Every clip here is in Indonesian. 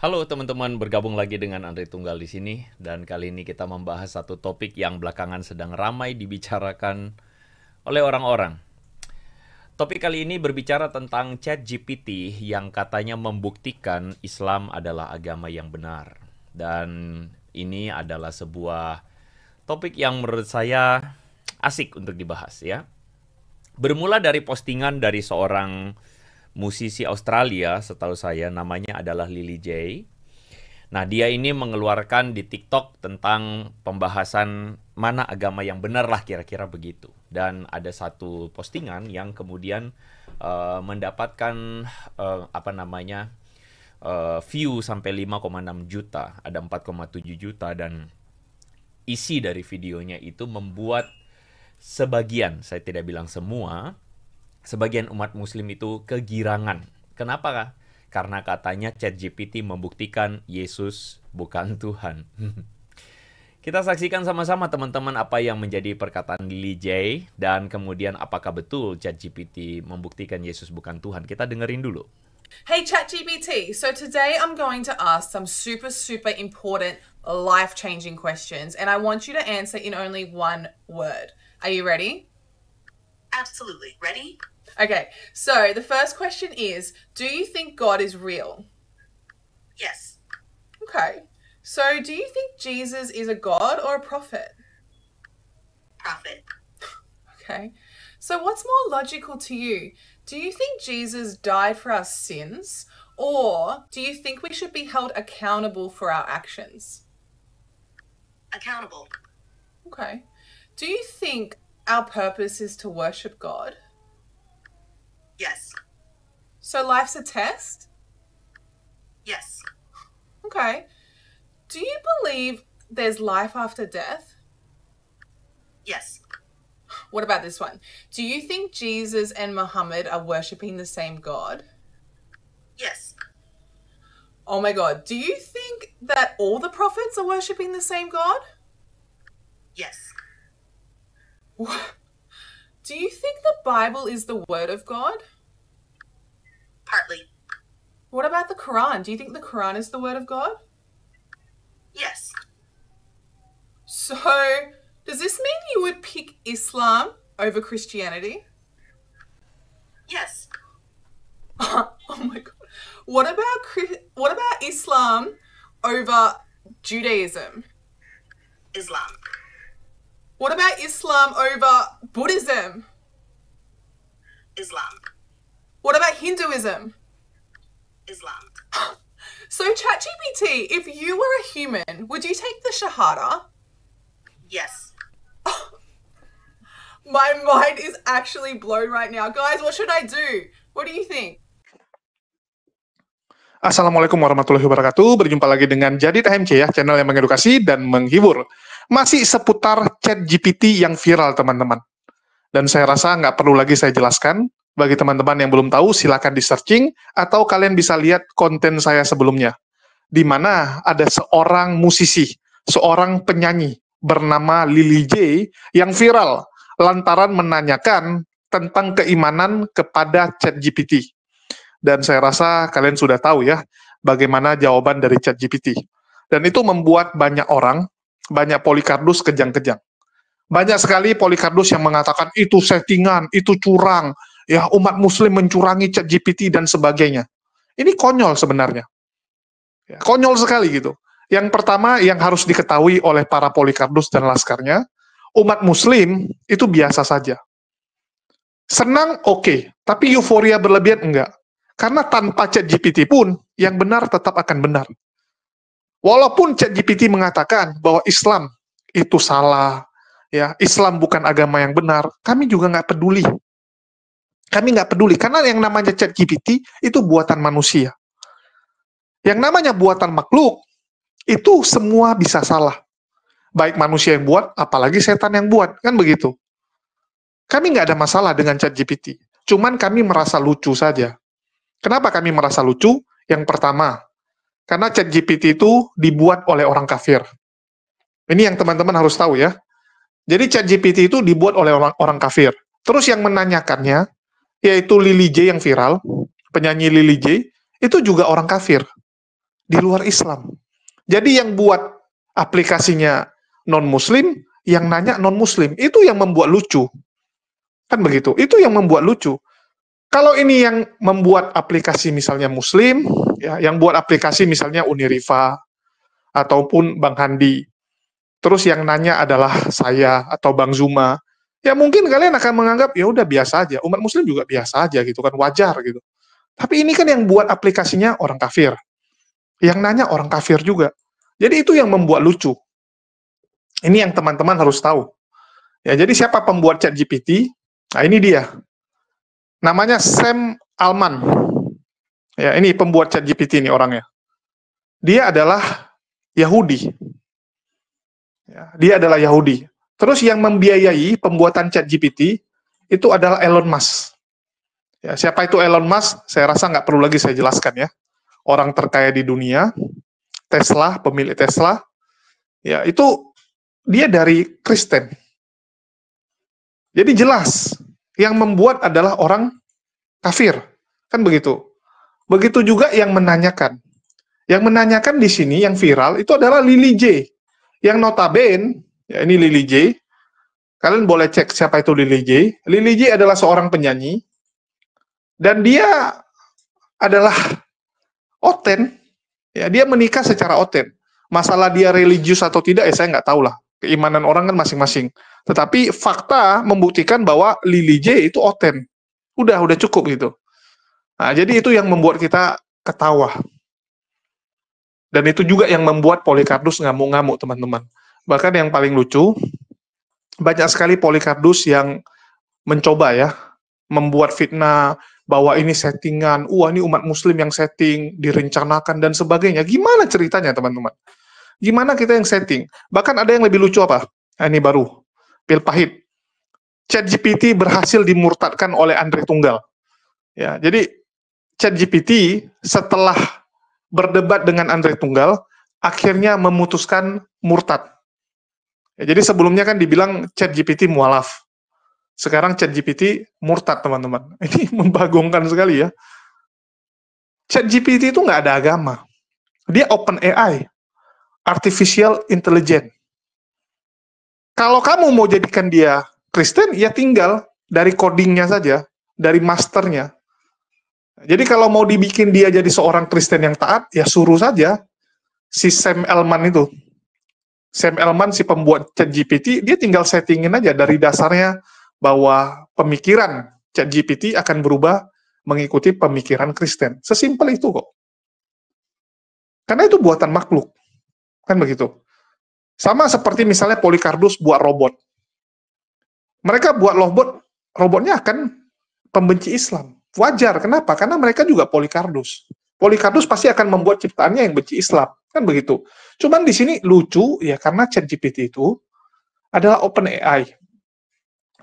Halo teman-teman, bergabung lagi dengan Andre Tunggal di sini dan kali ini kita membahas satu topik yang belakangan sedang ramai dibicarakan oleh orang-orang. Topik kali ini berbicara tentang ChatGPT yang katanya membuktikan Islam adalah agama yang benar. Dan ini adalah sebuah topik yang menurut saya asik untuk dibahas ya. Bermula dari postingan dari seorang musisi Australia, setahu saya namanya adalah Lily J. Nah, dia ini mengeluarkan di TikTok tentang pembahasan mana agama yang benar lah kira-kira begitu. Dan ada satu postingan yang kemudian mendapatkan view sampai 5,6 juta, ada 4,7 juta dan isi dari videonya itu membuat sebagian, saya tidak bilang semua, sebagian umat muslim itu kegirangan. Kenapa? Karena katanya ChatGPT membuktikan Yesus bukan Tuhan. Kita saksikan sama-sama teman-teman apa yang menjadi perkataan Lily J dan kemudian apakah betul ChatGPT membuktikan Yesus bukan Tuhan. Kita dengerin dulu. Hey ChatGPT, so today I'm going to ask some super important life-changing questions and I want you to answer in only one word. Are you ready? Absolutely. Ready? Okay, so the first question is, do you think God is real? Yes. Okay, so do you think Jesus is a God or a prophet? Prophet. Okay, so what's more logical to you? Do you think Jesus died for our sins, or do you think we should be held accountable for our actions? Accountable. Okay, do you think our purpose is to worship God? Yes. So life's a test? Yes. Okay. Do you believe there's life after death? Yes. What about this one? Do you think Jesus and Muhammad are worshipping the same God? Yes. Oh my God. Do you think that all the prophets are worshipping the same God? Yes. Do you think the Bible is the word of God? Partly. What about the Quran? Do you think the Quran is the word of God? Yes. So, does this mean you would pick Islam over Christianity? Yes. Oh my God. What about Islam over Judaism? Islam. What about Islam over Buddhism? Islam. What about Hinduism? Islam. So ChatGPT, if you were a human, would you take the Shahada? Yes. My mind is actually blown right now. Guys, what should I do? What do you think? Assalamualaikum warahmatullahi wabarakatuh. Berjumpa lagi dengan Jadi THMC ya, channel yang mengedukasi dan menghibur. Masih seputar ChatGPT yang viral, teman-teman. Dan saya rasa nggak perlu lagi saya jelaskan. Bagi teman-teman yang belum tahu, silakan di-searching, atau kalian bisa lihat konten saya sebelumnya. Di mana ada seorang musisi, seorang penyanyi bernama Lily J yang viral lantaran menanyakan tentang keimanan kepada ChatGPT. Dan saya rasa kalian sudah tahu ya, bagaimana jawaban dari ChatGPT. Dan itu membuat banyak orang, banyak polikardus kejang-kejang. Banyak sekali polikardus yang mengatakan itu settingan, itu curang, ya umat muslim mencurangi ChatGPT dan sebagainya. Ini konyol sebenarnya. Ya, konyol sekali gitu. Yang pertama yang harus diketahui oleh para polikardus dan laskarnya, umat muslim itu biasa saja. Senang oke, tapi euforia berlebihan enggak. Karena tanpa ChatGPT pun, yang benar tetap akan benar. Walaupun ChatGPT mengatakan bahwa Islam itu salah, ya Islam bukan agama yang benar, kami juga nggak peduli. Kami nggak peduli, karena yang namanya ChatGPT itu buatan manusia. Yang namanya buatan makhluk, itu semua bisa salah. Baik manusia yang buat, apalagi setan yang buat, kan begitu. Kami nggak ada masalah dengan ChatGPT, cuman kami merasa lucu saja. Kenapa kami merasa lucu? Yang pertama, karena ChatGPT itu dibuat oleh orang kafir. Ini yang teman-teman harus tahu ya. Jadi ChatGPT itu dibuat oleh orang kafir. Terus yang menanyakannya, yaitu Lily J yang viral, penyanyi Lily J, itu juga orang kafir. di luar Islam. Jadi yang buat aplikasinya non-Muslim, yang nanya non-Muslim. Itu yang membuat lucu. Kan begitu. Itu yang membuat lucu. Kalau ini yang membuat aplikasi misalnya Muslim, ya, yang buat aplikasi misalnya Uniriva, ataupun Bang Handi, terus yang nanya adalah saya atau Bang Zuma, ya mungkin kalian akan menganggap, ya udah biasa aja. Umat Muslim juga biasa aja gitu kan, wajar gitu. Tapi ini kan yang buat aplikasinya orang kafir. Yang nanya orang kafir juga. Jadi itu yang membuat lucu. Ini yang teman-teman harus tahu. Ya, jadi siapa pembuat ChatGPT? Nah, ini dia. Namanya Sam Altman. Ya, ini pembuat ChatGPT ini orangnya. Dia adalah Yahudi. Ya, dia adalah Yahudi. Terus yang membiayai pembuatan ChatGPT itu adalah Elon Musk. Ya, siapa itu Elon Musk? Saya rasa nggak perlu lagi saya jelaskan ya. Orang terkaya di dunia, Tesla, pemilik Tesla, ya itu dia dari Kristen. Jadi jelas, yang membuat adalah orang kafir. Kan begitu. Begitu juga yang menanyakan. Yang menanyakan di sini, yang viral, itu adalah Lily J. Yang notabene, ya ini Lily J. Kalian boleh cek siapa itu Lily J. Lily J adalah seorang penyanyi. Dan dia adalah oten. Ya, dia menikah secara oten. Masalah dia religius atau tidak, ya saya nggak tahu lah. Keimanan orang kan masing-masing. Tetapi fakta membuktikan bahwa Lily J itu oten. Udah cukup gitu. Nah, jadi itu yang membuat kita ketawa. Dan itu juga yang membuat Polycarpus ngamuk-ngamuk, teman-teman. Bahkan yang paling lucu, banyak sekali Polycarpus yang mencoba ya, membuat fitnah, bahwa ini settingan, ini umat muslim yang setting, direncanakan, dan sebagainya. Gimana ceritanya, teman-teman? Gimana kita yang setting? Bahkan ada yang lebih lucu apa? Nah, ini baru, pil pahit. ChatGPT berhasil dimurtadkan oleh Andre Tunggal. Ya, jadi ChatGPT setelah berdebat dengan Andre Tunggal, akhirnya memutuskan murtad. Ya, jadi sebelumnya kan dibilang ChatGPT mualaf. Sekarang ChatGPT murtad, teman-teman. Ini membagongkan sekali ya. ChatGPT itu nggak ada agama. Dia open AI, artificial intelligence. Kalau kamu mau jadikan dia Kristen, ya tinggal dari codingnya saja, dari masternya. Jadi kalau mau dibikin dia jadi seorang Kristen yang taat, ya suruh saja si Sam Altman itu. Sam Altman, si pembuat ChatGPT, dia tinggal settingin aja dari dasarnya bahwa pemikiran ChatGPT akan berubah mengikuti pemikiran Kristen. Sesimpel itu kok. Karena itu buatan makhluk. Kan begitu. Sama seperti misalnya Polycarpus buat robot. Mereka buat robotnya akan pembenci Islam. Wajar, kenapa? Karena mereka juga Polycarpus. Polycarpus pasti akan membuat ciptaannya yang benci Islam. Kan begitu. Cuman di sini lucu, ya karena ChatGPT itu adalah open AI.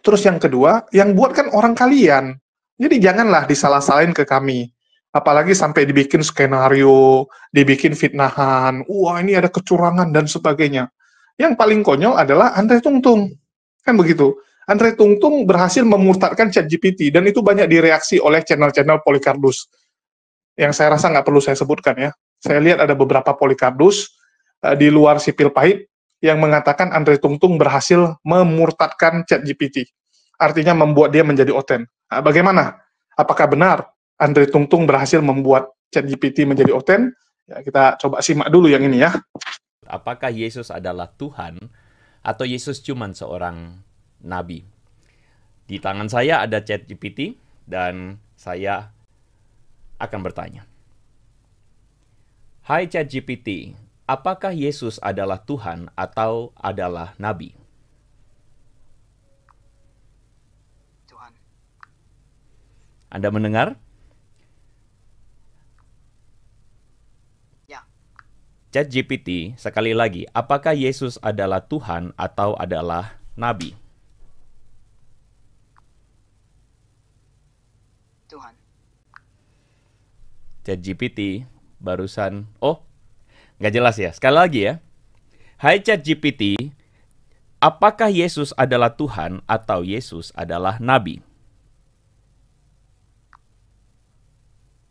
Terus yang kedua, yang buat kan orang kalian. Jadi janganlah disalah-salahin ke kami. Apalagi sampai dibikin skenario, dibikin fitnahan, ini ada kecurangan dan sebagainya. Yang paling konyol adalah Andre Tungtung. Kan begitu. Andre Tungtung berhasil memurtadkan ChatGPT, dan itu banyak direaksi oleh channel-channel Polycarpus. Yang saya rasa nggak perlu saya sebutkan ya. Saya lihat ada beberapa Polycarpus di luar sipil pahit yang mengatakan Andre Tungtung berhasil memurtadkan ChatGPT. Artinya membuat dia menjadi oten. Nah, bagaimana? Apakah benar Andre Tungtung berhasil membuat ChatGPT menjadi oten? Ya, kita coba simak dulu yang ini ya. Apakah Yesus adalah Tuhan atau Yesus cuma seorang nabi? Di tangan saya ada ChatGPT dan saya akan bertanya. Hai ChatGPT, apakah Yesus adalah Tuhan atau adalah nabi? Tuhan. Anda mendengar? Ya. ChatGPT, sekali lagi, apakah Yesus adalah Tuhan atau adalah nabi? Tuhan. ChatGPT barusan, nggak jelas ya. Sekali lagi ya. Hai ChatGPT, apakah Yesus adalah Tuhan atau Yesus adalah nabi?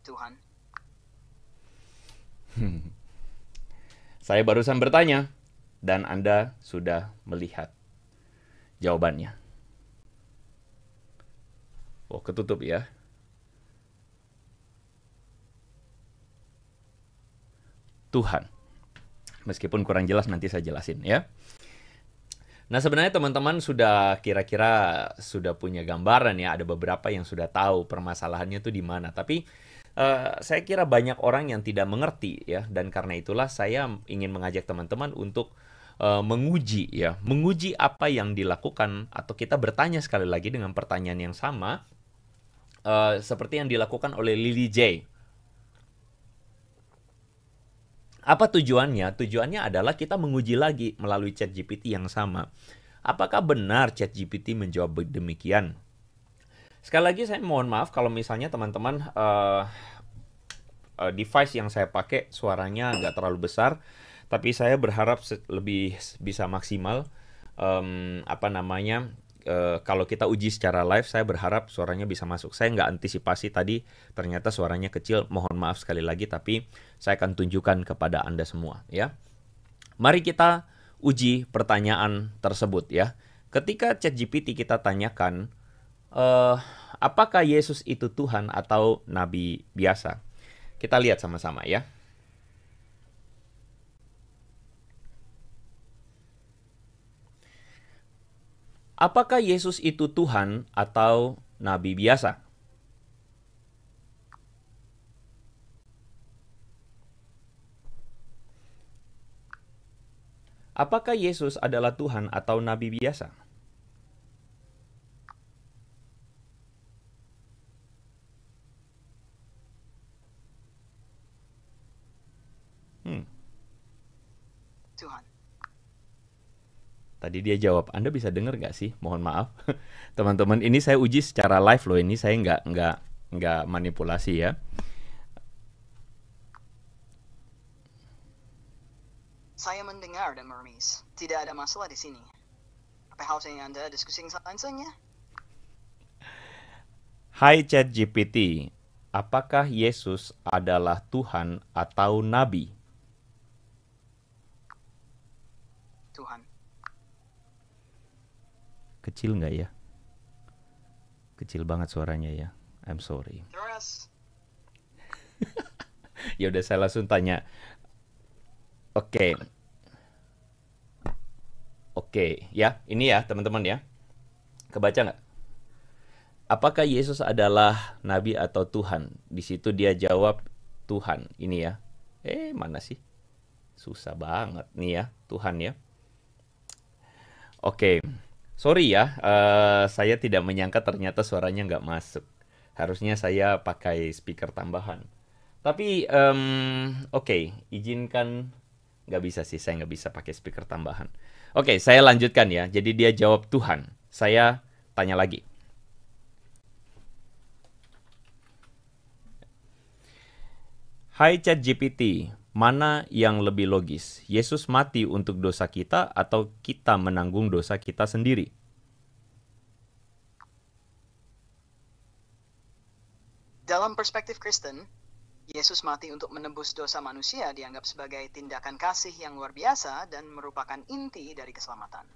Tuhan. Saya barusan bertanya, dan Anda sudah melihat jawabannya. Oh, ketutup ya. Tuhan. Meskipun kurang jelas, nanti saya jelasin ya. Nah, sebenarnya teman-teman sudah kira-kira sudah punya gambaran ya. Ada beberapa yang sudah tahu permasalahannya itu di mana. Tapi saya kira banyak orang yang tidak mengerti ya. Dan karena itulah saya ingin mengajak teman-teman untuk menguji ya. Menguji apa yang dilakukan, atau kita bertanya sekali lagi dengan pertanyaan yang sama. Seperti yang dilakukan oleh Lily J. Apa tujuannya? Tujuannya adalah kita menguji lagi melalui ChatGPT yang sama. Apakah benar ChatGPT menjawab demikian? Sekali lagi saya mohon maaf kalau misalnya teman-teman device yang saya pakai suaranya nggak terlalu besar, tapi saya berharap lebih bisa maksimal. Kalau kita uji secara live, saya berharap suaranya bisa masuk. Saya nggak antisipasi tadi, ternyata suaranya kecil. Mohon maaf sekali lagi, tapi saya akan tunjukkan kepada Anda semua ya. Mari kita uji pertanyaan tersebut ya. Ketika ChatGPT kita tanyakan, apakah Yesus itu Tuhan atau nabi biasa? Kita lihat sama-sama ya. Apakah Yesus itu Tuhan atau nabi biasa? Apakah Yesus adalah Tuhan atau nabi biasa? Tuhan. Tadi dia jawab. Anda bisa dengar nggak sih? Mohon maaf. Teman-teman, ini saya uji secara live loh. Ini saya nggak manipulasi ya. Saya mendengar dan meremis. Tidak ada masalah di sini. Apa harusnya Anda diskusi selanjutnya? Hai ChatGPT, apakah Yesus adalah Tuhan atau nabi? Tuhan. Kecil nggak ya? Kecil banget suaranya ya. I'm sorry. Terus. Ya udah, saya langsung tanya. Oke, ya, ini ya teman-teman ya. Kebaca nggak? Apakah Yesus adalah nabi atau Tuhan? Di situ dia jawab Tuhan. Ini ya. Mana sih? Susah banget nih ya, Tuhan ya. Oke. Sorry ya, saya tidak menyangka ternyata suaranya nggak masuk. Harusnya saya pakai speaker tambahan. Tapi, izinkan. Nggak bisa sih, saya nggak bisa pakai speaker tambahan. Oke, saya lanjutkan ya. Jadi dia jawab Tuhan. Saya tanya lagi. Hai ChatGPT, mana yang lebih logis? Yesus mati untuk dosa kita atau kita menanggung dosa kita sendiri? Dalam perspektif Kristen, Yesus mati untuk menebus dosa manusia dianggap sebagai tindakan kasih yang luar biasa dan merupakan inti dari keselamatan.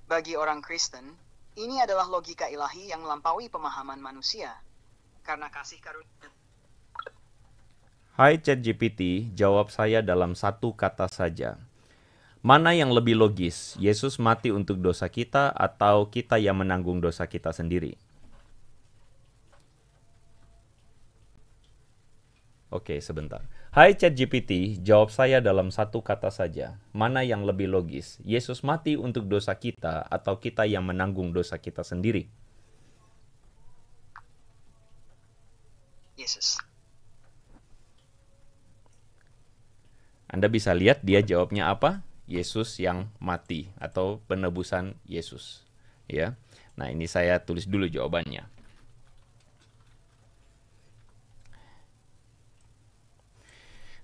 Bagi orang Kristen, ini adalah logika ilahi yang melampaui pemahaman manusia. Karena kasih karunia. Hai ChatGPT, jawab saya dalam satu kata saja. Mana yang lebih logis? Yesus mati untuk dosa kita atau kita yang menanggung dosa kita sendiri? Oke, sebentar. Hai ChatGPT, jawab saya dalam satu kata saja. Mana yang lebih logis? Yesus mati untuk dosa kita atau kita yang menanggung dosa kita sendiri? Yesus. Anda bisa lihat dia jawabnya apa? Yesus yang mati atau penebusan Yesus. Ya. Nah, ini saya tulis dulu jawabannya.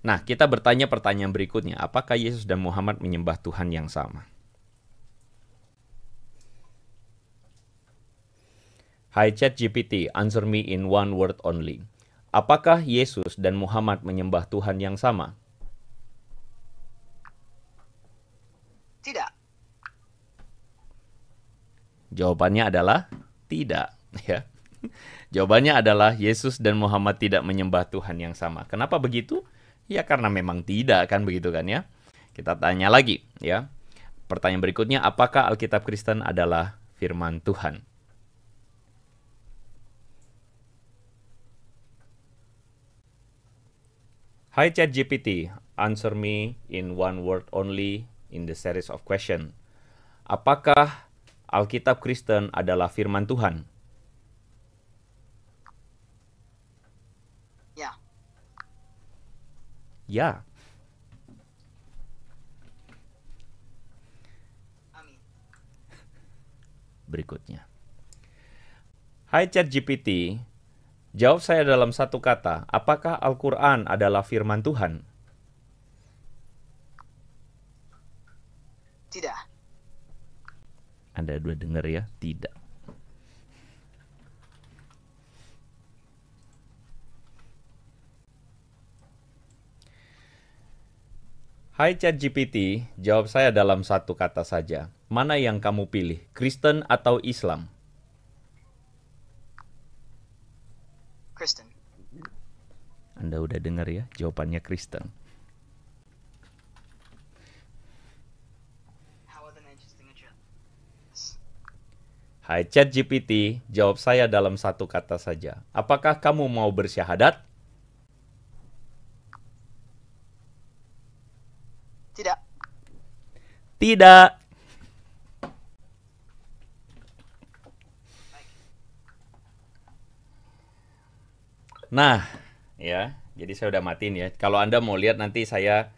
Nah, kita bertanya pertanyaan berikutnya. Apakah Yesus dan Muhammad menyembah Tuhan yang sama? Hai ChatGPT, answer me in one word only. Apakah Yesus dan Muhammad menyembah Tuhan yang sama? Jawabannya adalah tidak, ya. Jawabannya adalah Yesus dan Muhammad tidak menyembah Tuhan yang sama. Kenapa begitu? Ya karena memang tidak, kan begitu kan ya. Kita tanya lagi, ya. Pertanyaan berikutnya, apakah Alkitab Kristen adalah firman Tuhan? Hi ChatGPT, answer me in one word only in the series of question. Apakah Alkitab Kristen adalah firman Tuhan? Ya. Ya. Amin. Berikutnya. Hai ChatGPT, jawab saya dalam satu kata, apakah Al-Quran adalah firman Tuhan? Tidak. Anda udah dengar ya? Tidak. Hai ChatGPT, jawab saya dalam satu kata saja. Mana yang kamu pilih, Kristen atau Islam? Kristen. Anda udah dengar ya, jawabannya Kristen. How are the interesting address? Hai ChatGPT, jawab saya dalam satu kata saja. Apakah kamu mau bersyahadat? Tidak. Tidak. Nah, ya, jadi saya udah matiin ya. Kalau Anda mau lihat nanti saya,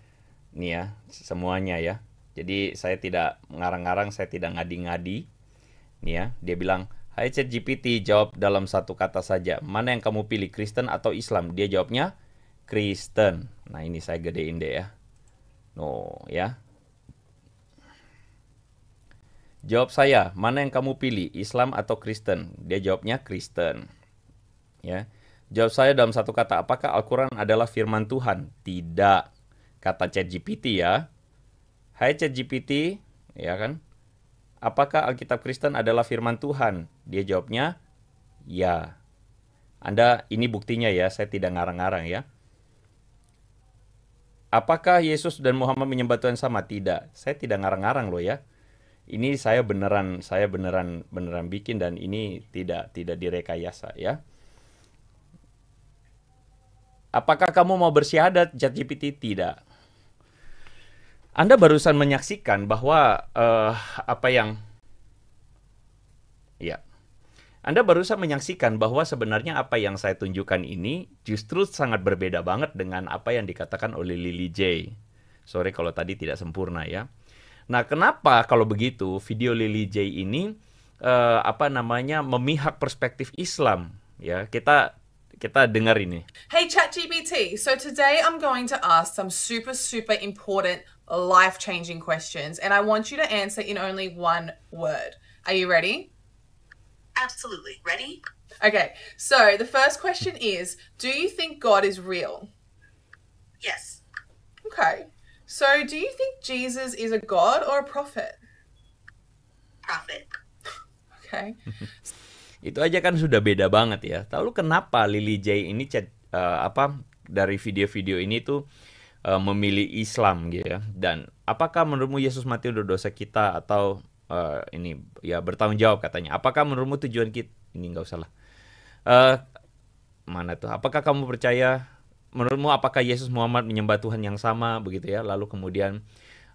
nih ya, semuanya ya. Jadi saya tidak ngarang-ngarang, saya tidak ngadi-ngadi. Nih ya, dia bilang, hai ChatGPT, jawab dalam satu kata saja. Mana yang kamu pilih, Kristen atau Islam? Dia jawabnya, Kristen. Nah, ini saya gedein deh ya. No, ya. Jawab saya, mana yang kamu pilih, Islam atau Kristen? Dia jawabnya Kristen. Ya. Jawab saya dalam satu kata, apakah Al-Quran adalah firman Tuhan? Tidak. Kata ChatGPT ya. Hai ChatGPT, ya kan? Apakah Alkitab Kristen adalah firman Tuhan? Dia jawabnya, ya. Anda, ini buktinya ya, saya tidak ngarang-ngarang ya. Apakah Yesus dan Muhammad menyembah Tuhan sama? Tidak. Saya tidak ngarang-ngarang loh ya. Ini saya beneran bikin dan ini tidak direkayasa ya. Apakah kamu mau bersyahadat? ChatGPT tidak. Anda barusan menyaksikan bahwa Anda barusan menyaksikan bahwa sebenarnya apa yang saya tunjukkan ini justru sangat berbeda banget dengan apa yang dikatakan oleh Lily J. Sorry kalau tadi tidak sempurna ya. Nah, kenapa kalau begitu video Lily J ini memihak perspektif Islam ya? Kita dengar ini. Hey ChatGPT, so today I'm going to ask some super important life-changing questions and I want you to answer in only one word. Are you ready? Absolutely. Ready? Okay, so the first question is, do you think God is real? Yes. Okay, so do you think Jesus is a god or a prophet? Prophet. Okay. Itu aja kan sudah beda banget ya. Lalu kenapa Lily J ini dari video-video ini tuh memilih Islam gitu ya? Dan apakah menurutmu Yesus mati untuk dosa kita atau ini ya bertanggung jawab katanya. Apakah menurutmu tujuan kita ini nggak usah lah. Mana tuh? Apakah kamu percaya? Menurutmu apakah Yesus Muhammad menyembah Tuhan yang sama begitu ya? Lalu kemudian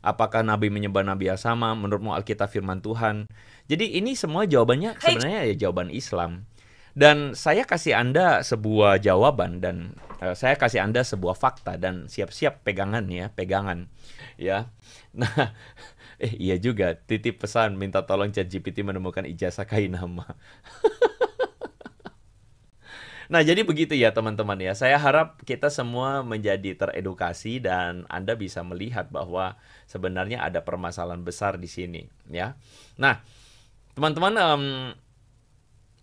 apakah Nabi menyembah Nabi yang sama? Menurutmu Alkitab firman Tuhan? Jadi ini semua jawabannya sebenarnya ya jawaban Islam. Dan saya kasih Anda sebuah jawaban dan saya kasih Anda sebuah fakta dan siap-siap pegangan ya. Nah, iya juga, titip pesan minta tolong ChatGPT menemukan ijazah kainama. Nah, jadi begitu ya teman-teman ya. Saya harap kita semua menjadi teredukasi dan Anda bisa melihat bahwa sebenarnya ada permasalahan besar di sini ya. Nah, teman-teman,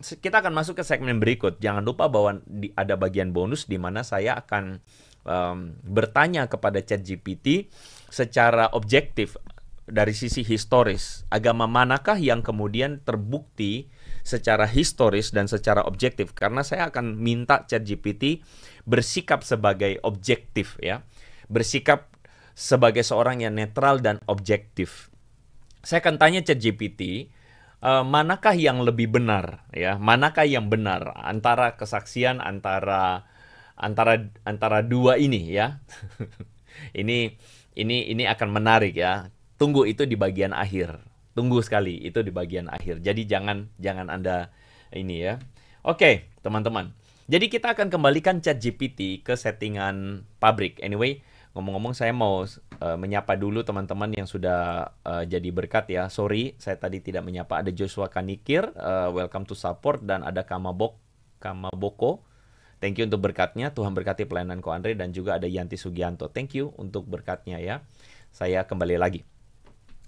kita akan masuk ke segmen berikut. Jangan lupa bahwa ada bagian bonus di mana saya akan bertanya kepada ChatGPT secara objektif dari sisi historis, agama manakah yang kemudian terbukti secara historis dan secara objektif? Karena saya akan minta ChatGPT bersikap sebagai objektif ya. Bersikap sebagai seorang yang netral dan objektif. Saya akan tanya ChatGPT, manakah yang lebih benar ya? Manakah yang benar antara kesaksian antara dua ini ya? Ini akan menarik ya. Tunggu itu di bagian akhir. Tunggu sekali itu di bagian akhir. Jadi jangan Anda ini ya. Oke, teman-teman. Jadi kita akan kembalikan ChatGPT ke settingan pabrik. Anyway, ngomong-ngomong saya mau menyapa dulu teman-teman yang sudah jadi berkat ya. Sorry, saya tadi tidak menyapa. Ada Joshua Kanikir, welcome to support, dan ada Kamaboko. Thank you untuk berkatnya. Tuhan berkati pelayanan Ko Andre, dan juga ada Yanti Sugianto. Thank you untuk berkatnya ya. Saya kembali lagi.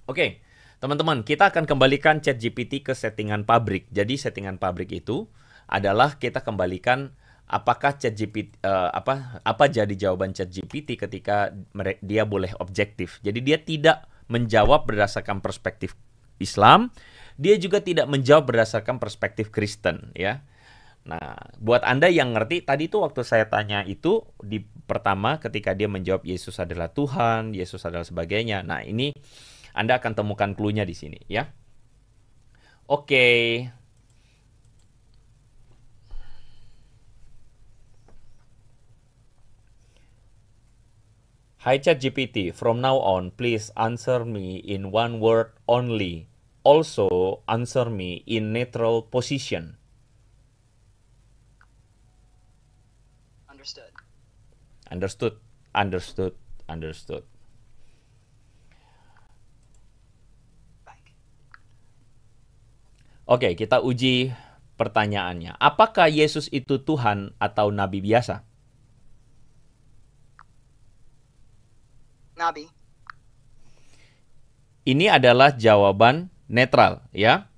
Oke, teman-teman, kita akan kembalikan ChatGPT ke settingan pabrik. Jadi settingan pabrik itu adalah kita kembalikan apakah ChatGPT apa jadi jawaban ChatGPT ketika dia boleh objektif. Jadi dia tidak menjawab berdasarkan perspektif Islam, dia juga tidak menjawab berdasarkan perspektif Kristen ya. Nah, buat Anda yang ngerti, tadi itu waktu saya tanya itu di pertama ketika dia menjawab Yesus adalah Tuhan, Yesus adalah sebagainya. Nah, ini Anda akan temukan clue-nya di sini ya. Oke. Hi ChatGPT, from now on please answer me in one word only. Also answer me in neutral position. Understood. Baik. Oke, kita uji pertanyaannya. Apakah Yesus itu Tuhan atau nabi biasa? Nabi. Ini adalah jawaban netral, ya.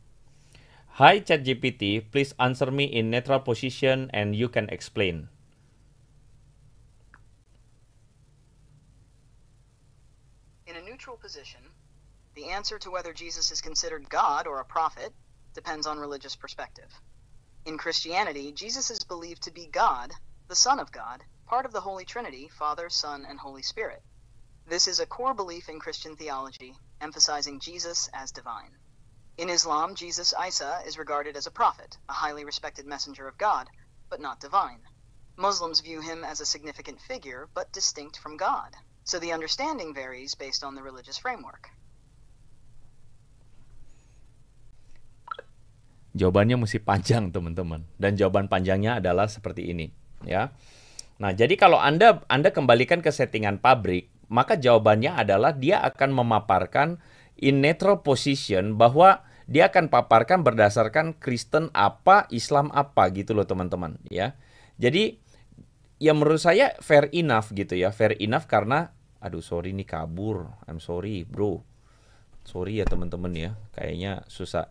Hi ChatGPT, please answer me in neutral position and you can explain. In a neutral position, the answer to whether Jesus is considered God or a prophet depends on religious perspective. In Christianity, Jesus is believed to be God, the Son of God, part of the Holy Trinity, Father, Son, and Holy Spirit. This is a core belief in Christian theology, emphasizing Jesus as divine. In Islam, Jesus Isa is regarded as a prophet, a highly respected messenger of God, but not divine. Muslims view him as a significant figure, but distinct from God. So the understanding varies based on the religious framework. Jawabannya mesti panjang, teman-teman. Dan jawaban panjangnya adalah seperti ini, ya. Nah, jadi kalau Anda kembalikan ke settingan pabrik, maka jawabannya adalah dia akan memaparkan in neutral position, bahwa dia akan paparkan berdasarkan Kristen apa, Islam apa gitu loh, teman-teman, ya. Jadi ya menurut saya fair enough gitu ya. Fair enough karena sorry nih kabur. I'm sorry, bro. Sorry ya teman-teman ya. Kayaknya susah.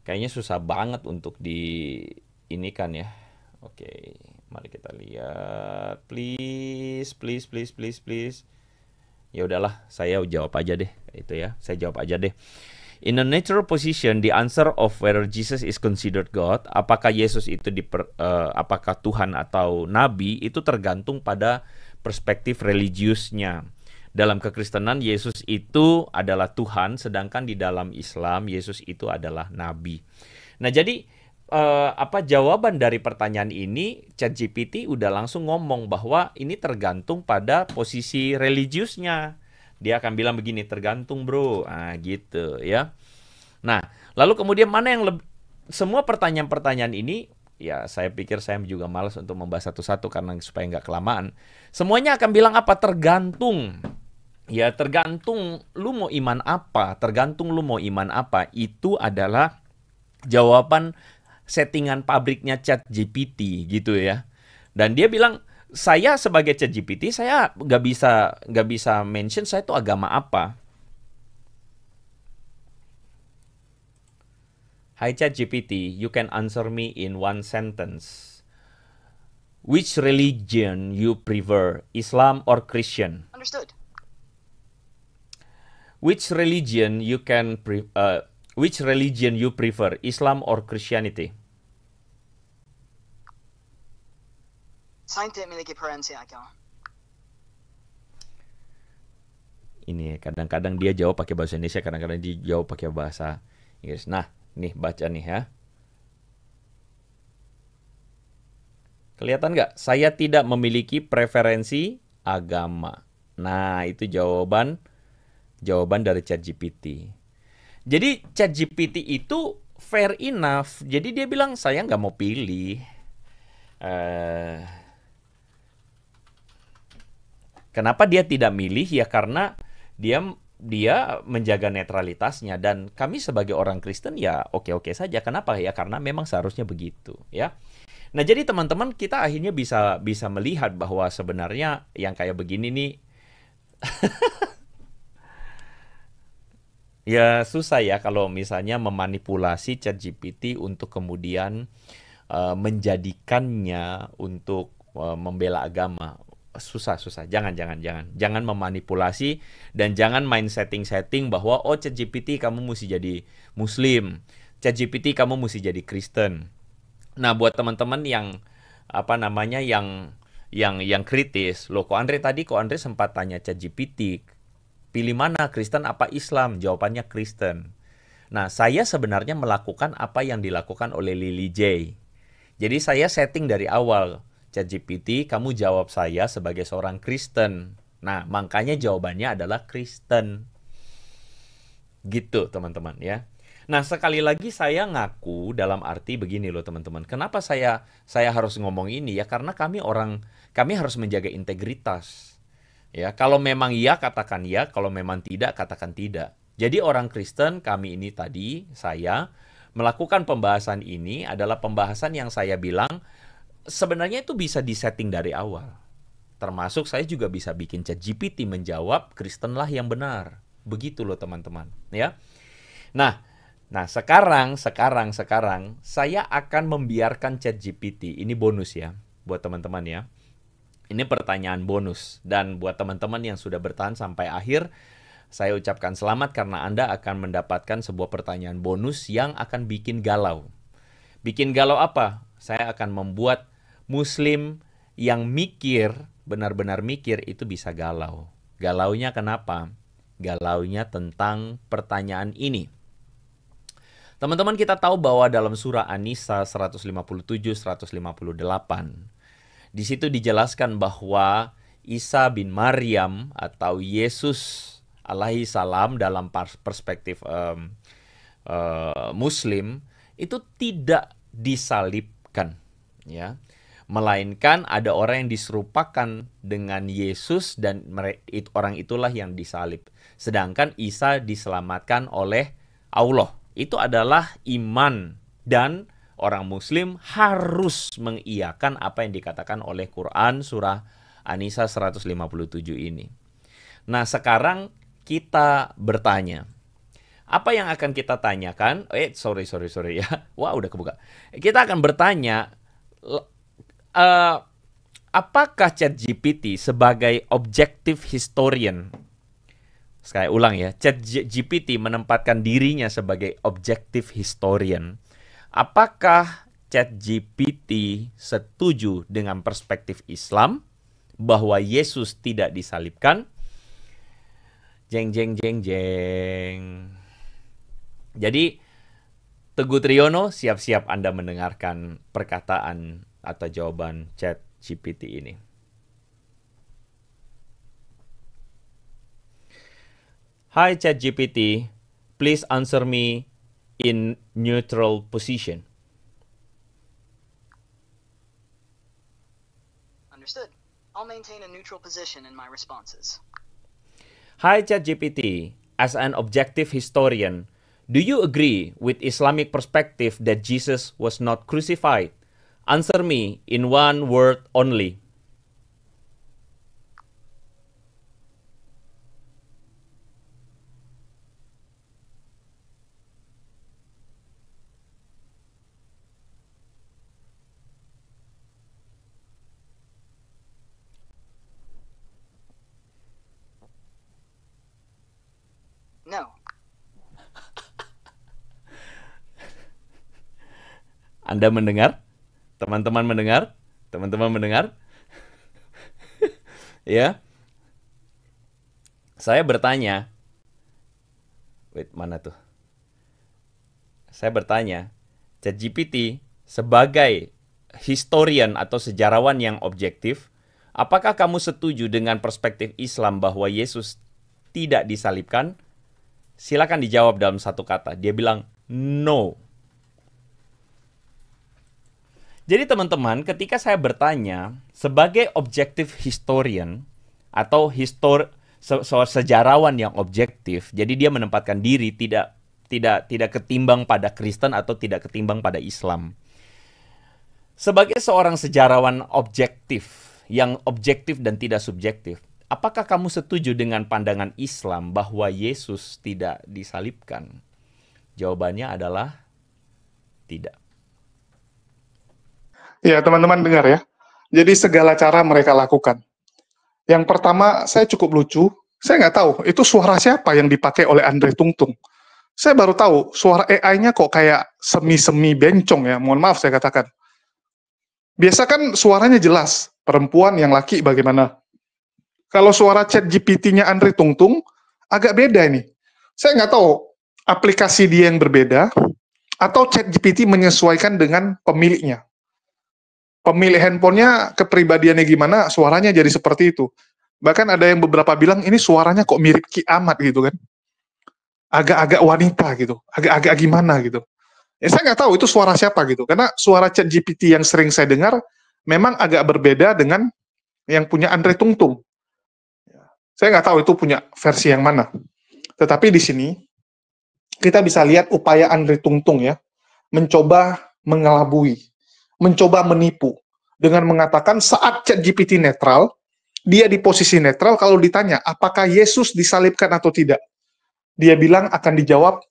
Kayaknya susah banget untuk di ini kan ya. Oke, mari kita lihat. Please. Ya udahlah, saya jawab aja deh itu ya. Saya jawab aja deh. In a natural position, the answer of whether Jesus is considered God, apakah Yesus itu apakah Tuhan atau nabi, itu tergantung pada perspektif religiusnya. Dalam kekristenan, Yesus itu adalah Tuhan, sedangkan di dalam Islam, Yesus itu adalah nabi. Nah, jadi jawaban dari pertanyaan ini, ChatGPT udah langsung ngomong bahwa ini tergantung pada posisi religiusnya. Dia akan bilang begini, tergantung bro, gitu ya. Nah, lalu kemudian mana yang semua pertanyaan-pertanyaan ini, ya saya pikir saya juga malas untuk membahas satu-satu karena supaya nggak kelamaan. Semuanya akan bilang apa? Tergantung. Ya tergantung lu mau iman apa, itu adalah jawaban settingan pabriknya ChatGPT gitu ya. Dan dia bilang, saya sebagai ChatGPT, saya nggak bisa mention saya itu agama apa. Hi ChatGPT, you can answer me in one sentence. Which religion you prefer, Islam or Christian? Understood. which religion you prefer, Islam or Christianity? Saya tidak memiliki preferensi agama. Ini kadang-kadang dia jawab pakai bahasa Indonesia, kadang-kadang dia jawab pakai bahasa Inggris. Nah, nih baca nih ya. Kelihatan nggak? Saya tidak memiliki preferensi agama. Nah, itu jawaban dari ChatGPT. Jadi ChatGPT itu fair enough. Jadi dia bilang saya nggak mau pilih. Kenapa dia tidak milih? Ya karena dia menjaga netralitasnya, dan kami sebagai orang Kristen ya oke-oke saja. Kenapa? Ya karena memang seharusnya begitu, ya. Nah, jadi teman-teman, kita akhirnya bisa melihat bahwa sebenarnya yang kayak begini nih ya susah ya kalau misalnya memanipulasi ChatGPT untuk kemudian menjadikannya untuk membela agama. Susah. Jangan memanipulasi dan jangan main setting bahwa ChatGPT kamu mesti jadi Muslim, ChatGPT kamu mesti jadi Kristen. Nah, buat teman-teman yang yang kritis, loh kok Andre sempat tanya ChatGPT, pilih mana, Kristen apa Islam? Jawabannya Kristen. Nah, saya sebenarnya melakukan apa yang dilakukan oleh Lily J. Jadi saya setting dari awal, ChatGPT, kamu jawab saya sebagai seorang Kristen. Nah, makanya jawabannya adalah Kristen. Gitu, teman-teman ya. Nah, sekali lagi saya ngaku dalam arti begini loh, teman-teman. Kenapa saya harus ngomong ini? Ya karena kami harus menjaga integritas. Ya, kalau memang iya katakan ya, kalau memang tidak katakan tidak. Jadi orang Kristen, kami ini tadi, saya melakukan pembahasan ini adalah pembahasan yang saya bilang sebenarnya itu bisa disetting dari awal. Termasuk saya juga bisa bikin ChatGPT menjawab, Kristenlah yang benar. Begitu loh teman-teman, ya. Nah, sekarang saya akan membiarkan ChatGPT. Ini bonus ya buat teman-teman ya. Ini pertanyaan bonus, dan buat teman-teman yang sudah bertahan sampai akhir, saya ucapkan selamat karena Anda akan mendapatkan sebuah pertanyaan bonus yang akan bikin galau. Bikin galau apa? Saya akan membuat Muslim yang mikir, benar-benar mikir itu bisa galau. Galaunya kenapa? Galaunya tentang pertanyaan ini. Teman-teman, kita tahu bahwa dalam surah An-Nisa 157-158, di situ dijelaskan bahwa Isa bin Maryam atau Yesus alaihi salam dalam perspektif Muslim itu tidak disalibkan, ya, melainkan ada orang yang diserupakan dengan Yesus dan orang itulah yang disalib. Sedangkan Isa diselamatkan oleh Allah. Itu adalah iman, dan orang Muslim harus mengiyakan apa yang dikatakan oleh Quran surah An-Nisa 157 ini. Nah, sekarang kita bertanya. Apa yang akan kita tanyakan? Sorry ya. Wah, udah kebuka. Kita akan bertanya, apakah ChatGPT sebagai objective historian? Sekali ulang ya, ChatGPT menempatkan dirinya sebagai objective historian. Apakah ChatGPT setuju dengan perspektif Islam bahwa Yesus tidak disalibkan? Jeng. Jadi Teguh Triyono, siap-siap Anda mendengarkan perkataan atau jawaban ChatGPT ini. Hi ChatGPT, please answer me in neutral position. Understood. I'll maintain a neutral position in my responses. Hi ChatGPT, as an objective historian, do you agree with Islamic perspective that Jesus was not crucified? Answer me in one word only. Anda mendengar? Teman-teman mendengar? Teman-teman mendengar? Ya. Saya bertanya, mana tuh? Saya bertanya, ChatGPT sebagai historian atau sejarawan yang objektif, apakah kamu setuju dengan perspektif Islam bahwa Yesus tidak disalibkan? Silakan dijawab dalam satu kata. Dia bilang, no. Jadi teman-teman, ketika saya bertanya, sebagai objektif historian atau sejarawan yang objektif, jadi dia menempatkan diri tidak ketimbang pada Kristen atau tidak ketimbang pada Islam. Sebagai seorang sejarawan objektif, yang objektif dan tidak subjektif, apakah kamu setuju dengan pandangan Islam bahwa Yesus tidak disalibkan? Jawabannya adalah tidak. Ya, teman-teman dengar ya. Jadi segala cara mereka lakukan. Yang pertama, saya cukup lucu. Saya nggak tahu, itu suara siapa yang dipakai oleh Andre Tungtung. Saya baru tahu, suara AI-nya kok kayak semi-semi bencong ya. Mohon maaf saya katakan. Biasa kan suaranya jelas. Perempuan yang laki bagaimana. Kalau suara chat GPT-nya Andre Tungtung, agak beda ini. Saya nggak tahu, aplikasi dia yang berbeda, atau chat GPT menyesuaikan dengan pemiliknya. Pemilik handphonenya, kepribadiannya gimana, suaranya jadi seperti itu. Bahkan ada yang beberapa bilang, ini suaranya kok mirip Ki Ahmad gitu kan. Agak-agak wanita gitu, agak-agak gimana gitu. Ya, saya nggak tahu itu suara siapa gitu, karena suara chat GPT yang sering saya dengar, memang agak berbeda dengan yang punya Andre Tungtung. Saya nggak tahu itu punya versi yang mana. Tetapi di sini, kita bisa lihat upaya Andre Tungtung ya, mencoba mengelabui, mencoba menipu dengan mengatakan saat ChatGPT netral, dia di posisi netral kalau ditanya apakah Yesus disalibkan atau tidak. Dia bilang akan dijawab,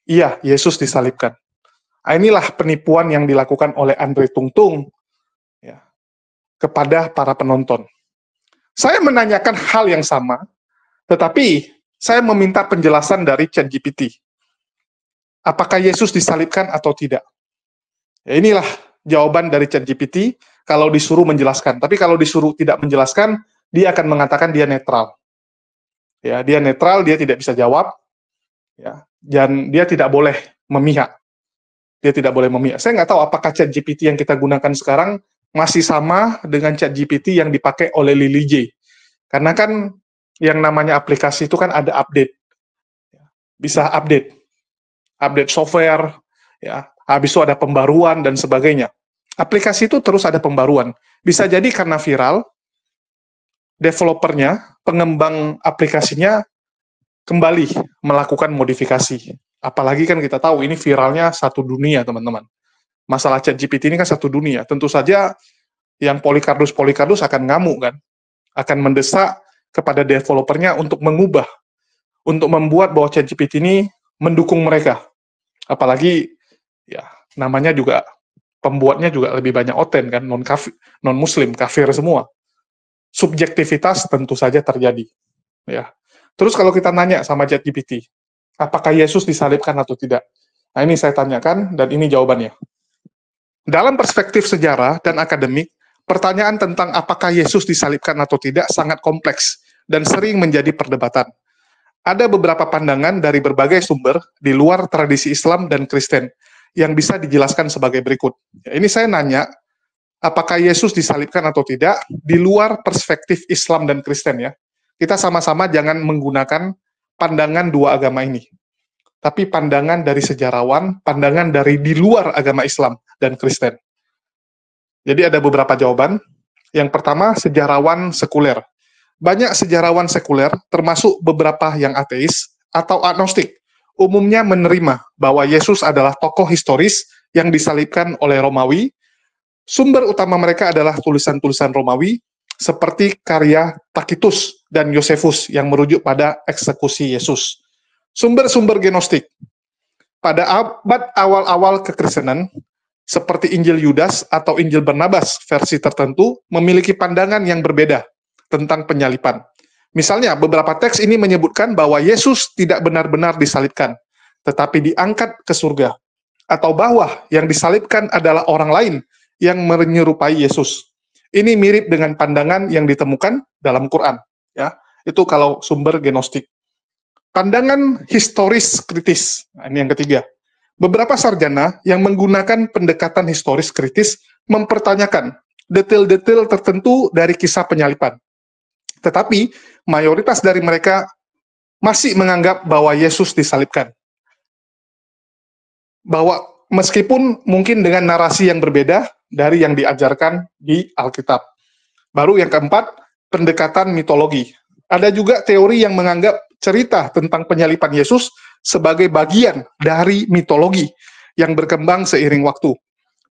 iya, Yesus disalibkan. Nah, inilah penipuan yang dilakukan oleh Andre Tungtung ya, kepada para penonton. Saya menanyakan hal yang sama, tetapi saya meminta penjelasan dari ChatGPT. Apakah Yesus disalibkan atau tidak? Ya, inilah jawaban dari ChatGPT kalau disuruh menjelaskan. Tapi kalau disuruh tidak menjelaskan, dia akan mengatakan dia netral. Ya, dia netral, dia tidak bisa jawab. Ya, dan dia tidak boleh memihak. Dia tidak boleh memihak. Saya nggak tahu apakah ChatGPT yang kita gunakan sekarang masih sama dengan ChatGPT yang dipakai oleh Lily J. Karena kan yang namanya aplikasi itu kan ada update. Bisa update software, ya. Habis itu ada pembaruan dan sebagainya. Aplikasi itu terus ada pembaruan. Bisa jadi karena viral, developernya, pengembang aplikasinya kembali melakukan modifikasi. Apalagi kan kita tahu ini viralnya satu dunia, teman-teman. Masalah ChatGPT ini kan satu dunia. Tentu saja yang Polycardus akan ngamuk kan. Akan mendesak kepada developernya untuk mengubah, untuk membuat bahwa ChatGPT ini mendukung mereka. Apalagi ya namanya juga pembuatnya juga lebih banyak oten kan, non muslim, kafir semua. Subjektivitas tentu saja terjadi ya. Terus kalau kita nanya sama ChatGPT, apakah Yesus disalibkan atau tidak? Nah, ini saya tanyakan dan ini jawabannya. Dalam perspektif sejarah dan akademik, pertanyaan tentang apakah Yesus disalibkan atau tidak sangat kompleks dan sering menjadi perdebatan. Ada beberapa pandangan dari berbagai sumber di luar tradisi Islam dan Kristen yang bisa dijelaskan sebagai berikut. Ini saya nanya, apakah Yesus disalibkan atau tidak di luar perspektif Islam dan Kristen ya. Kita sama-sama jangan menggunakan pandangan dua agama ini. Tapi pandangan dari sejarawan, pandangan dari di luar agama Islam dan Kristen. Jadi ada beberapa jawaban. Yang pertama, sejarawan sekuler. Banyak sejarawan sekuler, termasuk beberapa yang ateis atau agnostik, umumnya menerima bahwa Yesus adalah tokoh historis yang disalibkan oleh Romawi. Sumber utama mereka adalah tulisan-tulisan Romawi, seperti karya Tacitus dan Josephus yang merujuk pada eksekusi Yesus. Sumber-sumber Gnostik. Pada abad awal-awal kekristenan, seperti Injil Yudas atau Injil Barnabas, versi tertentu memiliki pandangan yang berbeda tentang penyalipan. Misalnya, beberapa teks ini menyebutkan bahwa Yesus tidak benar-benar disalibkan, tetapi diangkat ke surga. atau bahwa yang disalibkan adalah orang lain yang menyerupai Yesus. Ini mirip dengan pandangan yang ditemukan dalam Quran, ya. Itu kalau sumber gnostik. Pandangan historis kritis. Nah, ini yang ketiga. Beberapa sarjana yang menggunakan pendekatan historis kritis mempertanyakan detail-detail tertentu dari kisah penyaliban. Tetapi mayoritas dari mereka masih menganggap bahwa Yesus disalibkan. Bahwa meskipun mungkin dengan narasi yang berbeda dari yang diajarkan di Alkitab. Baru yang keempat, pendekatan mitologi. Ada juga teori yang menganggap cerita tentang penyaliban Yesus sebagai bagian dari mitologi yang berkembang seiring waktu.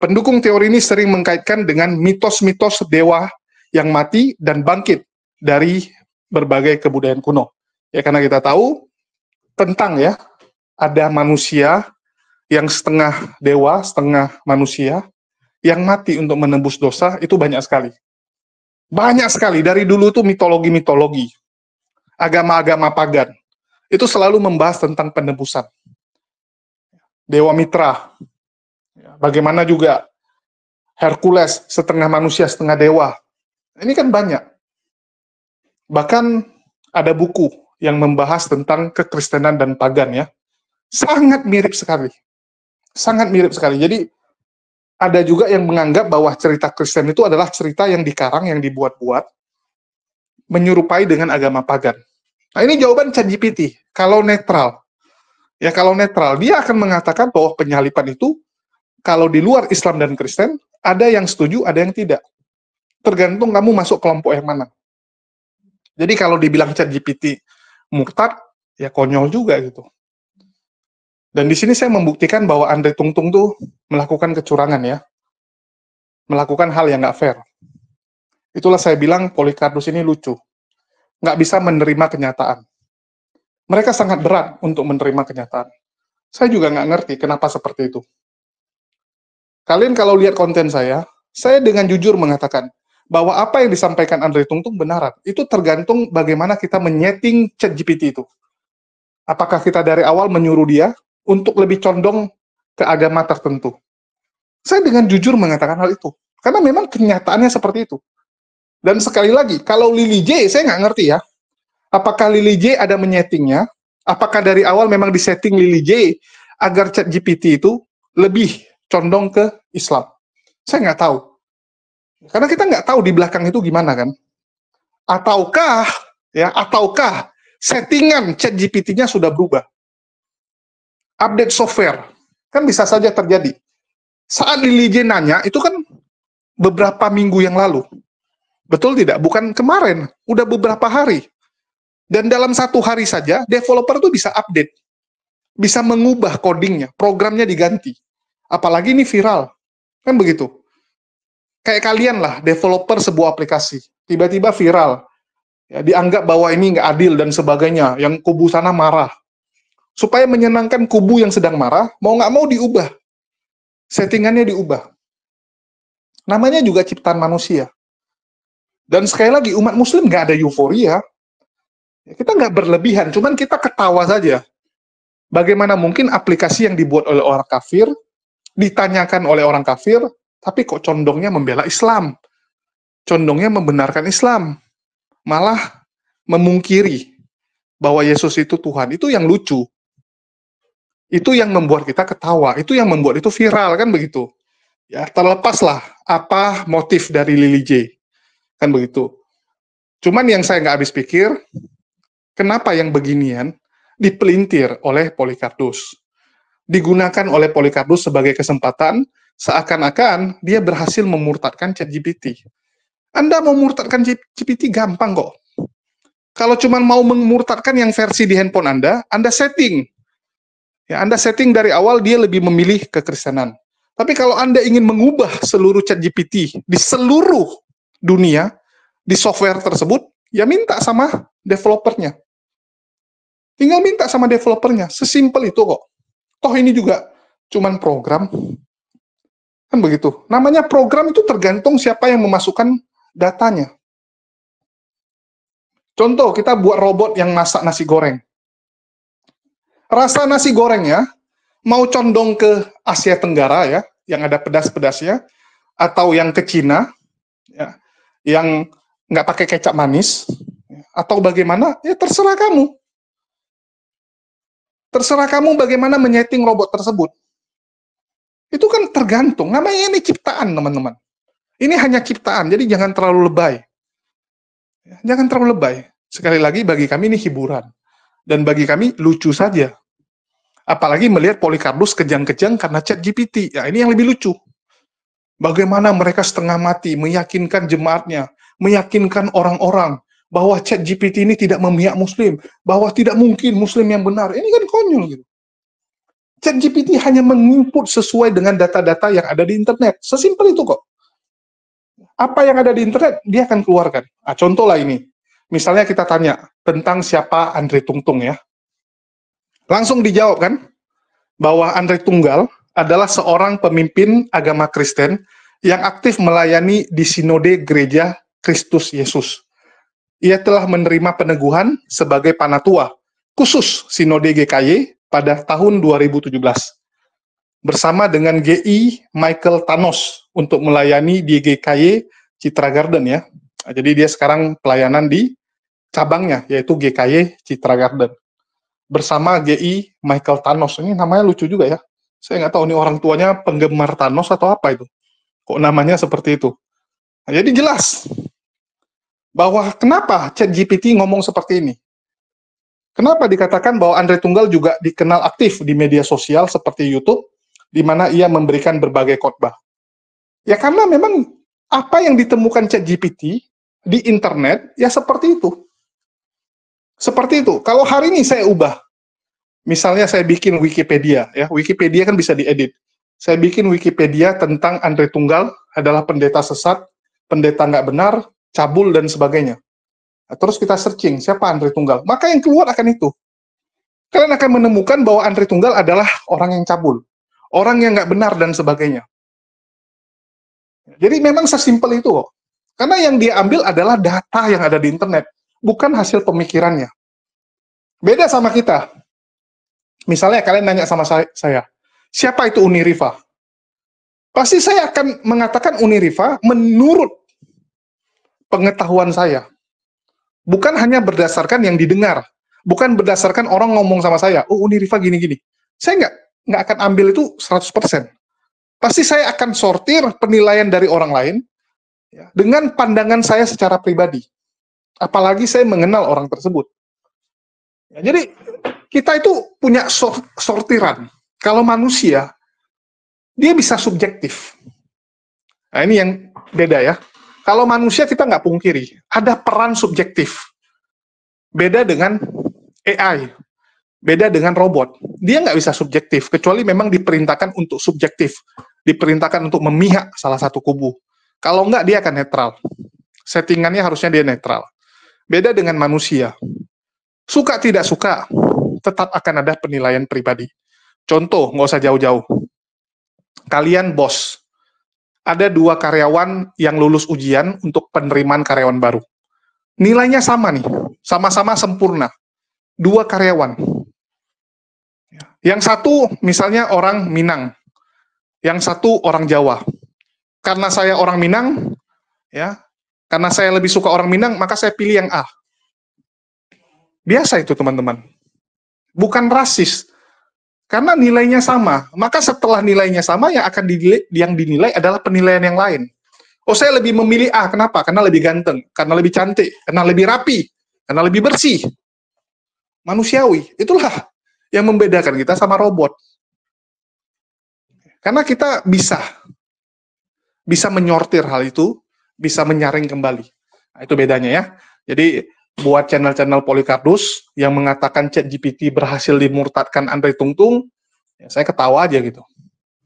Pendukung teori ini sering mengkaitkan dengan mitos-mitos dewa yang mati dan bangkit dari berbagai kebudayaan kuno. Ya, karena kita tahu tentang ya, ada manusia yang setengah dewa, setengah manusia, yang mati untuk menembus dosa, itu banyak sekali. Banyak sekali, dari dulu tuh mitologi-mitologi, agama-agama pagan, itu selalu membahas tentang penebusan. Dewa Mitra, bagaimana juga Hercules, setengah manusia, setengah dewa. Ini kan banyak. Bahkan ada buku yang membahas tentang kekristenan dan pagan ya. Sangat mirip sekali. Sangat mirip sekali. Jadi ada juga yang menganggap bahwa cerita Kristen itu adalah cerita yang dikarang, yang dibuat-buat, menyerupai dengan agama pagan. Nah, ini jawaban ChatGPT. Kalau netral, ya kalau netral, dia akan mengatakan bahwa penyaliban itu, kalau di luar Islam dan Kristen, ada yang setuju, ada yang tidak. Tergantung kamu masuk kelompok yang mana. Jadi kalau dibilang ChatGPT murtad, ya konyol juga gitu. Dan di sini saya membuktikan bahwa Andre Tungtung tuh melakukan kecurangan ya. Melakukan hal yang nggak fair. Itulah saya bilang Polycarpus ini lucu. Nggak bisa menerima kenyataan. Mereka sangat berat untuk menerima kenyataan. Saya juga nggak ngerti kenapa seperti itu. Kalian kalau lihat konten saya dengan jujur mengatakan bahwa apa yang disampaikan Andre Tungtung benaran. Itu tergantung bagaimana kita menyeting ChatGPT itu. Apakah kita dari awal menyuruh dia untuk lebih condong ke agama tertentu. Saya dengan jujur mengatakan hal itu. Karena memang kenyataannya seperti itu. Dan sekali lagi, kalau Lily J, saya nggak ngerti ya. Apakah Lily J ada menyetingnya? Apakah dari awal memang disetting Lily J agar ChatGPT itu lebih condong ke Islam? Saya nggak tahu. Karena kita nggak tahu di belakang itu gimana kan. Ataukah settingan ChatGPT-nya sudah berubah. Update software, kan bisa saja terjadi. Saat Lily J nanya, itu kan beberapa minggu yang lalu. Betul tidak? Bukan kemarin, udah beberapa hari. Dan dalam satu hari saja, developer tuh bisa update. Bisa mengubah codingnya, programnya diganti. Apalagi ini viral. Kan begitu. Kayak kalian lah, developer sebuah aplikasi. Tiba-tiba viral. Ya, dianggap bahwa ini nggak adil dan sebagainya. Yang kubu sana marah. Supaya menyenangkan kubu yang sedang marah, mau nggak mau diubah. Settingannya diubah. Namanya juga ciptaan manusia. Dan sekali lagi, umat muslim nggak ada euforia. Kita nggak berlebihan, cuman kita ketawa saja. Bagaimana mungkin aplikasi yang dibuat oleh orang kafir, ditanyakan oleh orang kafir, tapi kok condongnya membela Islam. Condongnya membenarkan Islam. Malah memungkiri bahwa Yesus itu Tuhan. Itu yang lucu. Itu yang membuat kita ketawa. Itu yang membuat itu viral, kan begitu. Ya, terlepaslah apa motif dari Lily J. Kan begitu. Cuman yang saya nggak habis pikir, kenapa yang beginian dipelintir oleh Polycarpus? Digunakan oleh Polycarpus sebagai kesempatan, seakan-akan dia berhasil memurtadkan ChatGPT. Anda mau memurtadkan GPT gampang kok. Kalau cuma mau memurtadkan yang versi di handphone Anda setting. Ya, Anda setting dari awal dia lebih memilih kekristenan. Tapi kalau Anda ingin mengubah seluruh ChatGPT di seluruh dunia, di software tersebut, ya minta sama developernya. Tinggal minta sama developernya. Sesimpel itu kok. Toh ini juga cuman program. Kan begitu. Namanya program itu tergantung siapa yang memasukkan datanya. Contoh, kita buat robot yang masak nasi goreng. Rasa nasi gorengnya mau condong ke Asia Tenggara ya, yang ada pedas-pedasnya, atau yang ke Cina, ya, yang nggak pakai kecap manis, atau bagaimana, ya terserah kamu. Terserah kamu bagaimana menyeting robot tersebut. Itu kan tergantung, namanya ini ciptaan teman-teman. Ini hanya ciptaan, jadi jangan terlalu lebay. Jangan terlalu lebay. Sekali lagi bagi kami ini hiburan. Dan bagi kami lucu saja. Apalagi melihat Polycarpus kejang-kejang karena ChatGPT. Ya, ini yang lebih lucu. Bagaimana mereka setengah mati meyakinkan jemaatnya, meyakinkan orang-orang bahwa ChatGPT ini tidak memihak Muslim, bahwa tidak mungkin Muslim yang benar. Ini kan konyol gitu. ChatGPT hanya menginput sesuai dengan data-data yang ada di internet. Sesimpel itu kok. Apa yang ada di internet, dia akan keluarkan. Nah, contoh lah ini. Misalnya kita tanya tentang siapa Andre Tungtung ya. Langsung dijawab kan, bahwa Andre Tunggal adalah seorang pemimpin agama Kristen yang aktif melayani di Sinode Gereja Kristus Yesus. Ia telah menerima peneguhan sebagai panatua khusus Sinode GKY pada tahun 2017. Bersama dengan GI Michael Thanos untuk melayani di GKY Citra Garden ya. Jadi dia sekarang pelayanan di cabangnya, yaitu GKY Citra Garden. Bersama GI Michael Thanos, ini namanya lucu juga ya. Saya nggak tahu ini orang tuanya penggemar Thanos atau apa itu. Kok namanya seperti itu. Nah, jadi jelas bahwa kenapa ChatGPT ngomong seperti ini. Kenapa dikatakan bahwa Andre Tunggal juga dikenal aktif di media sosial seperti YouTube, di mana ia memberikan berbagai khotbah. Ya karena memang apa yang ditemukan ChatGPT di internet, ya seperti itu. Seperti itu. Kalau hari ini saya ubah, misalnya saya bikin Wikipedia, ya Wikipedia kan bisa diedit. Saya bikin Wikipedia tentang Andre Tunggal adalah pendeta sesat, pendeta nggak benar, cabul, dan sebagainya. Nah, terus kita searching, siapa Andre Tunggal? Maka yang keluar akan itu. Kalian akan menemukan bahwa Andre Tunggal adalah orang yang cabul, orang yang nggak benar, dan sebagainya. Jadi memang sesimpel itu kok. Karena yang dia ambil adalah data yang ada di internet, bukan hasil pemikirannya. Beda sama kita. Misalnya kalian nanya sama saya, siapa itu Uniriva? Pasti saya akan mengatakan Uniriva menurut pengetahuan saya. Bukan hanya berdasarkan yang didengar. Bukan berdasarkan orang ngomong sama saya, oh Uniriva gini-gini. Saya nggak akan ambil itu 100%. Pasti saya akan sortir penilaian dari orang lain ya, dengan pandangan saya secara pribadi. Apalagi saya mengenal orang tersebut. Ya, jadi kita itu punya sortiran. Kalau manusia, dia bisa subjektif. Nah ini yang beda ya. Kalau manusia kita nggak pungkiri, ada peran subjektif. Beda dengan AI, beda dengan robot. Dia nggak bisa subjektif, kecuali memang diperintahkan untuk subjektif. Diperintahkan untuk memihak salah satu kubu. Kalau nggak, dia akan netral. Settingannya harusnya dia netral. Beda dengan manusia. Suka tidak suka, tetap akan ada penilaian pribadi. Contoh, nggak usah jauh-jauh. Kalian bos, ada 2 karyawan yang lulus ujian untuk penerimaan karyawan baru. Nilainya sama nih, sama-sama sempurna. 2 karyawan. Yang satu misalnya orang Minang, yang satu orang Jawa. Karena saya orang Minang, ya, karena saya lebih suka orang Minang, maka saya pilih yang A. Biasa itu teman-teman. Bukan rasis. Karena nilainya sama. Maka setelah nilainya sama, yang dinilai adalah penilaian yang lain. Oh, saya lebih memilih A. Kenapa? Karena lebih ganteng, karena lebih cantik, karena lebih rapi, karena lebih bersih. Manusiawi. Itulah yang membedakan kita sama robot. Karena kita bisa menyortir hal itu, bisa menyaring kembali. Nah, itu bedanya ya. Jadi buat channel-channel Polycarpus yang mengatakan ChatGPT berhasil dimurtadkan Andre Tungtung, ya saya ketawa aja gitu.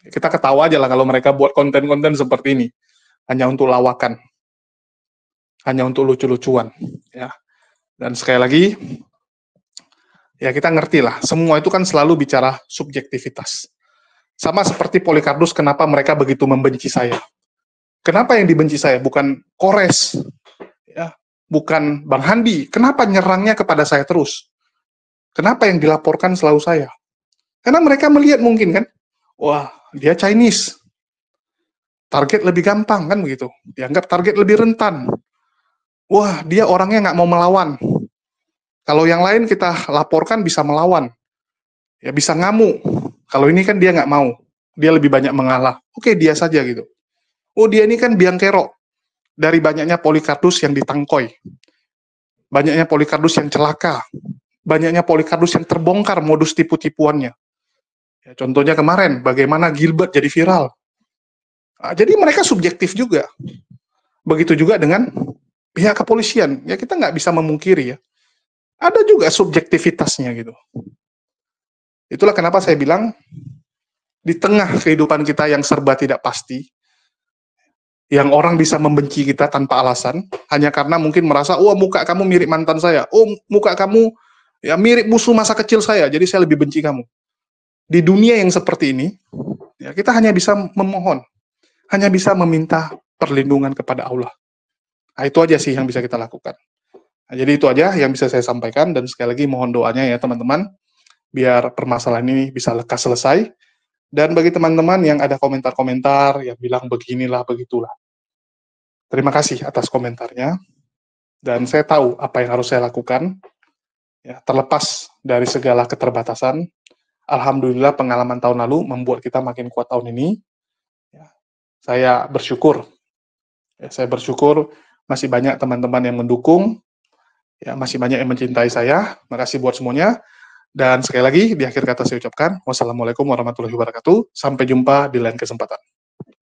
Kita ketawa aja lah kalau mereka buat konten-konten seperti ini. Hanya untuk lawakan. Hanya untuk lucu-lucuan. Ya. Dan sekali lagi, ya kita ngerti lah, semua itu kan selalu bicara subjektivitas. Sama seperti Polycarpus, kenapa mereka begitu membenci saya. Kenapa yang dibenci saya? Bukan Kores, ya, bukan Bang Handi. Kenapa nyerangnya kepada saya terus? Kenapa yang dilaporkan selalu saya? Karena mereka melihat mungkin kan, wah dia Chinese, target lebih gampang kan begitu, dianggap target lebih rentan. Wah dia orangnya nggak mau melawan. Kalau yang lain kita laporkan bisa melawan, ya bisa ngamuk. Kalau ini kan dia nggak mau, dia lebih banyak mengalah. Oke dia saja gitu. Oh dia ini kan biang kerok dari banyaknya Polycarpus yang ditangkoi, banyaknya Polycarpus yang celaka, banyaknya Polycarpus yang terbongkar modus tipu-tipuannya. Ya, contohnya kemarin, bagaimana Gilbert jadi viral. Nah, jadi mereka subjektif juga. Begitu juga dengan pihak kepolisian. Ya kita nggak bisa memungkiri ya. Ada juga subjektivitasnya gitu. Itulah kenapa saya bilang, di tengah kehidupan kita yang serba tidak pasti, yang orang bisa membenci kita tanpa alasan, hanya karena mungkin merasa, oh muka kamu mirip mantan saya, oh muka kamu ya mirip musuh masa kecil saya, jadi saya lebih benci kamu. Di dunia yang seperti ini, ya kita hanya bisa memohon, hanya bisa meminta perlindungan kepada Allah. Nah, itu aja sih yang bisa kita lakukan. Nah, jadi itu aja yang bisa saya sampaikan, dan sekali lagi mohon doanya ya teman-teman, biar permasalahan ini bisa lekas selesai. Dan bagi teman-teman yang ada komentar-komentar, yang bilang beginilah, begitulah. Terima kasih atas komentarnya, dan saya tahu apa yang harus saya lakukan, ya, terlepas dari segala keterbatasan. Alhamdulillah pengalaman tahun lalu membuat kita makin kuat tahun ini. Ya, saya bersyukur. Ya, saya bersyukur masih banyak teman-teman yang mendukung, ya, masih banyak yang mencintai saya. Makasih buat semuanya. Dan sekali lagi di akhir kata saya ucapkan wassalamualaikum warahmatullahi wabarakatuh. Sampai jumpa di lain kesempatan.